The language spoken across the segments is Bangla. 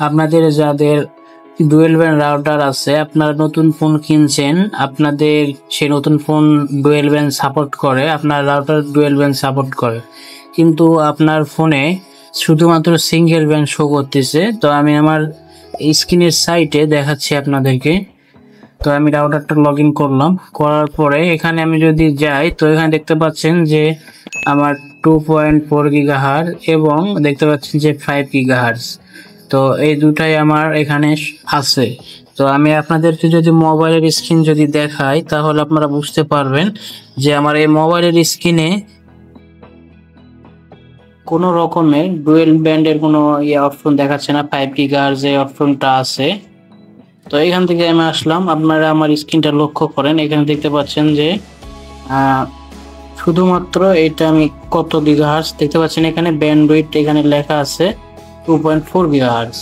আপনাদের যাদের ডুয়েল ব্যান্ড রাউটার আছে, আপনারা নতুন ফোন কিনছেন, আপনাদের সেই নতুন ফোন ডুয়েল ব্যান্ড সাপোর্ট করে, আপনার রাউটার ডুয়েল ব্যান্ড সাপোর্ট করে, কিন্তু আপনার ফোনে শুধুমাত্র সিঙ্গেল ব্যান্ড শো করতেছে। তো আমি আমার স্ক্রিনের সাইটে দেখাচ্ছি আপনাদেরকে। তো আমি রাউটারটা লগ ইন করলাম, করার পরে এখানে আমি যদি যাই, তো এখানে দেখতে পাচ্ছেন যে আমার 2.4 গিগাহার্জ এবং দেখতে পাচ্ছেন যে 5 গিগাহার্জ। তো এই দুটাই আমার এখানে আছে। তো আমি আপনাদেরকে যদি মোবাইলের স্ক্রিন যদি দেখাই, তাহলে আপনারা বুঝতে পারবেন যে আমার এই মোবাইলের স্ক্রিনে কোনো রকমের ডুয়েল ব্যান্ডের কোনো অপশন দেখাচ্ছে না, 5 গিগাহার্জ যে অপশনটা আছে। তো এখান থেকে আমি আসলাম, আপনারা আমার স্ক্রিনটা লক্ষ্য করেন, এখানে দেখতে পাচ্ছেন যে শুধুমাত্র এটা আমি কত গিগাহার্জ দেখতে পাচ্ছেন, এখানে ব্যান্ডউইথ এখানে লেখা আছে 2.4 গিগাহার্জ।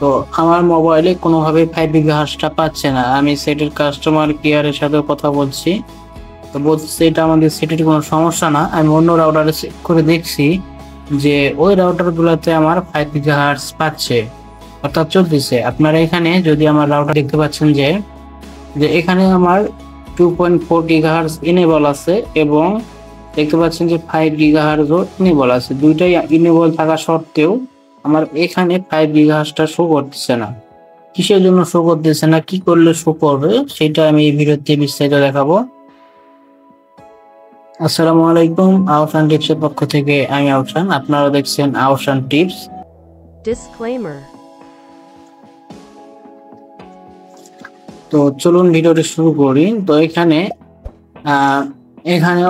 তো আমার মোবাইলে কোনোভাবেই 5 গিগাহার্জটা পাচ্ছে না। আমি সেটের কাস্টমার কেয়ারের সাথে কথা বলছি, তো বলছে এটা আমাদের সেটের কোনো সমস্যা না। আমি অন্য রাউটারে চেক করে দেখছি যে ওই রাউটারগুলোতে আমার 5 গিগাহার্জ পাচ্ছে, অর্থাৎ চলতেছে। আপনারা এখানে যদি আমার রাউটার দেখতে পাচ্ছেন যে এখানে আমার 2.4 গিগাহার্জ ইনেবল আছে এবং দেখতে পাচ্ছেন যে 5 গিগাহার্জও ইনেবল আছে। দুইটাই ইনেবল থাকা সত্ত্বেও আমার এখানে 5 গিগাহার্জটা শো করতেছে না। কিসের জন্য শো করতেছে না, কি করলে শো করবে, সেটা আমি এই ভিডিওতে বিস্তারিত দেখাবো। আসসালামু আলাইকুম, আহসান টিপসের পক্ষ থেকে আমি আহসান, আপনারা দেখছেন আহসান টিপস। Disclaimer. তো চলুন ভিডিওটি শুরু করি। তো এখানে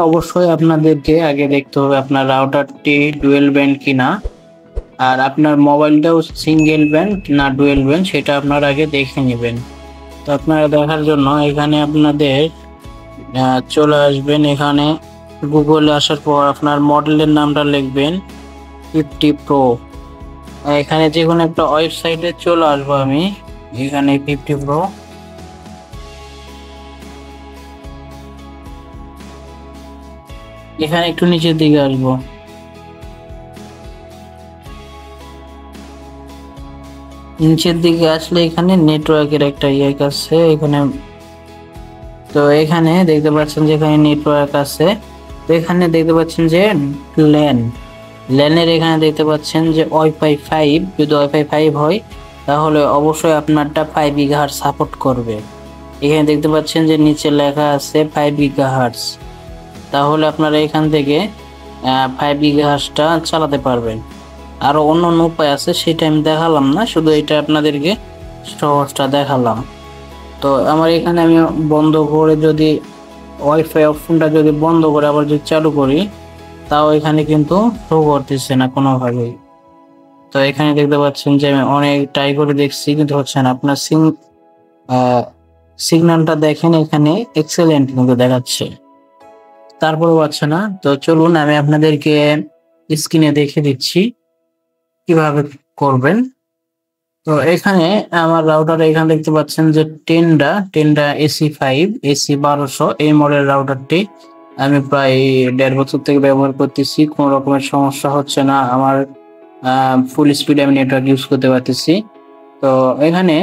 অবশ্যই আপনাদেরকে আগে দেখতে হবে আপনার রাউটারটি ডুয়েল ব্যান্ড কিনা, আর আপনার মোবাইলটাও সিঙ্গেল ব্যান্ড না ডুয়েল ব্যান্ড, সেটা আপনারা আগে দেখে নেবেন। তো আপনারা দেখার জন্য এখানে আপনাদের চলে আসবেন, এখানে গুগলে আসার পর আপনার মডেলের নামটা লিখবেন 50 প্রো। এখানে যে কোনো একটা ওয়েবসাইটে চলে আসবো আমি, এখানে 50 প্রো। এখানে একটু নিচের দিকে আসবো, নিচের দিকে আসলে এখানে নেটওয়ার্কের একটা আছে এখানে। তো এখানে দেখতে পাচ্ছেন যে এখানে নেটওয়ার্ক আছে। তো এখানে দেখতে পাচ্ছেন যে ল্যানের এখানে দেখতে পাচ্ছেন যে ওয়াইফাই 5। যদি ওয়াইফাই 5 হয় তাহলে অবশ্যই আপনারটা 5 গিগাহার্জ সাপোর্ট করবে। এখানে দেখতে পাচ্ছেন যে নিচে লেখা আছে 5 গিগাহার্জ, তাহলে আপনারা এখান থেকে 5 গিগাহার্জটা চালাতে পারবেন। আরো অন্য উপায় আছে, সেটা আমি দেখালাম না, শুধু এটা আপনাদেরকে সহজটা দেখালাম। তো আমার এখানে আমি বন্ধ করে যদি ওয়াইফাই অপশনটা যদি বন্ধ করে আবার যদি চালু করি, তাও এখানে কিন্তু শো করতেছে না কোনোভাবেই। তো এখানে দেখতে পাচ্ছেন যে আমি অনেক ট্রাই করে দেখছি কিন্তু হচ্ছে না। আপনার সিগন্যালটা দেখেন, এখানে এক্সেলেন্ট কিন্তু দেখাচ্ছে, তারপরেও পাচ্ছে না। তো চলুন আমি আপনাদেরকে স্ক্রিনে দেখে দিচ্ছি কিভাবে করবেন। তো এখানে আমার রাউটার এখানে দেখতে পাচ্ছেন যে টেন্ডা AC5 AC1200 এই মডেল রাউটারটি আমি প্রায় 1.5 বছর থেকে ব্যবহার করতেছি, কোনো রকমের সমস্যা হচ্ছে না। আমার ফুল স্পিডে আমি নেটওয়ার্ক ইউজ করতে পারতেছি। তো এখানে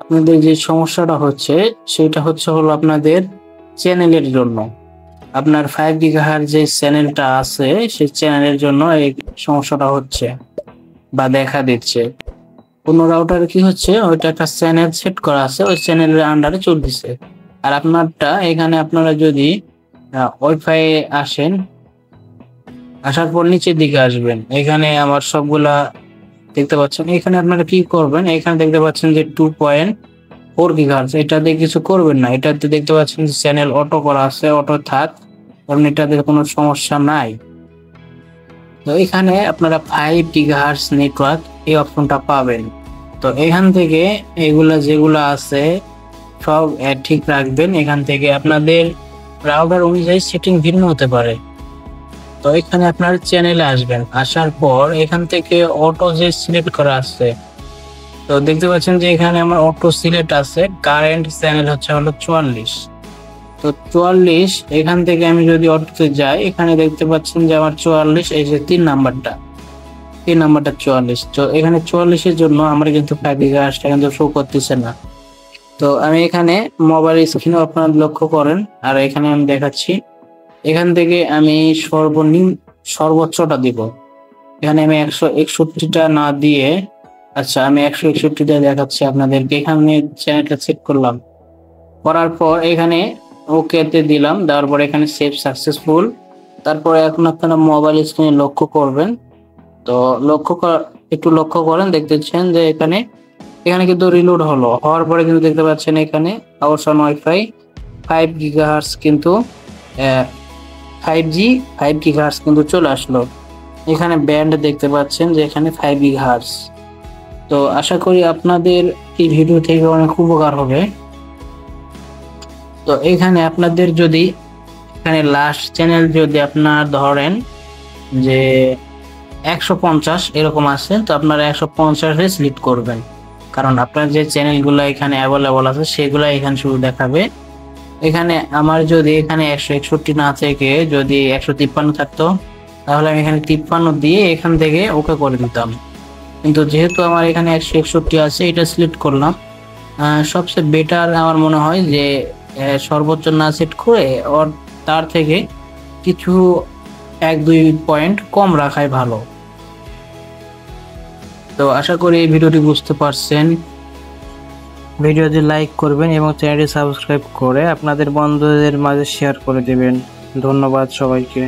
আপনাদের যে সমস্যাটা হচ্ছে সেটা হলো আপনাদের চ্যানেলের জন্য। আপনার 5 গিগাহার্জ যে চ্যানেলটা আছে সেই চ্যানেলের জন্য এই সমস্যাটা হচ্ছে বা দেখা দিচ্ছে। কোন রাউটারে কি হচ্ছে, ওইটা একটা চ্যানেল সেট করা আছে, ওই চ্যানেলের আন্ডারে চলতেছে। আর আপনারটা এখানে আপনারা যদি ওয়াইফাই আসেন, আসার পর নিচের দিকে আসবেন, এখানে আমার সবগুলা দেখতে পাচ্ছেন। এখানে আপনারা কি করবেন, এখানে দেখতে পাচ্ছেন যে 2.4 গিগাহার্জ, এটাতে কিছু করবেন না। এটাতে দেখতে পাচ্ছেন যে চ্যানেল অটো করা আছে, অটো থাক, কারণ এটাতে কোনো সমস্যা নাই। তো এখানে আপনারা 5 গিগাহার্জ নেটওয়ার্ক এই অপশনটা পাবেন। তো এখান থেকে এগুলা যেগুলো আছে সব ঠিক রাখবেন। এখান থেকে আপনাদের রাউটার অনুযায়ী সেটিং ভিন্ন হতে পারে। তো এখানে আপনার চ্যানেলে আসবেন, আসার পর এখান থেকে অটো যে সিলেক্ট করা আছে, তো দেখতে পাচ্ছেন যে এখানে আমার অটো সিলেক্ট আছে, কারেন্ট চ্যানেল হলো 44। তো 44 এখান থেকে আমি যদি অটোতে যাই, এখানে দেখতে পাচ্ছেন যে আমার 44 এই যে 3 নাম্বারটা, এই নাম্বারটা 44। তো এখানে 44-এর জন্য আমার কিন্তু 5 গিগাহার্টসটা কিন্তু শো করতেছে না। তো আমি এখানে মোবাইল স্ক্রিনে আপনারা লক্ষ্য করেন, আর এখানে আমি দেখাচ্ছি। এখান থেকে আমি সর্বোচ্চটা দিব। এখানে আমি 161টা না দিয়ে, আচ্ছা আমি 161টা দেখাচ্ছি আপনাদেরকে। এখানে চ্যানেলটা চেক করলাম, করার পর এখানে ওকেতে দিলাম, দেওয়ার পর এখানে সেভ সাকসেসফুল। তারপরে এখন আপনারা মোবাইল স্ক্রিনে লক্ষ্য করবেন। তো একটু লক্ষ্য করেন, দেখতেছেন যে এখানে কিন্তু রিলোড হওয়ার পরে কিন্তু দেখতে পাচ্ছেন এখানে আওয়ারসন ওয়াইফাই 5 গিগাহার্টস কিন্তু 5G 5 গিগাহার্টস কিন্তু চলে আসলো। এখানে ব্যান্ড দেখতে পাচ্ছেন যে এখানে 5 গিগাহার্টস। তো আশা করি আপনাদের এই ভিডিও থেকে অনেক উপকার হবে। তো এখানে আপনাদের যদি এখানে লাস্ট চ্যানেল যদি আপনার ধরেন যে 150 এরকম আছে, তো আপনারা 150-এ সিলেক্ট করবেন, কারণ আপনার যে চ্যানেলগুলো এখানে অ্যাভেলেবল আছে সেগুলো এখানে শুধু দেখাবে। এখানে আমার যদি এখানে 161 না থেকে যদি 153 থাকতো, তাহলে আমি এখানে 53 দিয়ে এখান থেকে ওকে করে দিতাম। কিন্তু যেহেতু আমার এখানে 161 আছে, এটা সিলেক্ট করলাম। সবচেয়ে বেটার আমার মনে হয় যে সর্বোচ্চ না সেট করে তার থেকে কিছু 1-2 পয়েন্ট কম রাখাই ভালো। তো আশা করি এই ভিডিওটি বুঝতে পারছেন। ভিডিওটি লাইক করবেন এবং চ্যানেলটি সাবস্ক্রাইব করে আপনাদের বন্ধুদের মাঝে শেয়ার করে দেবেন। ধন্যবাদ সবাইকে।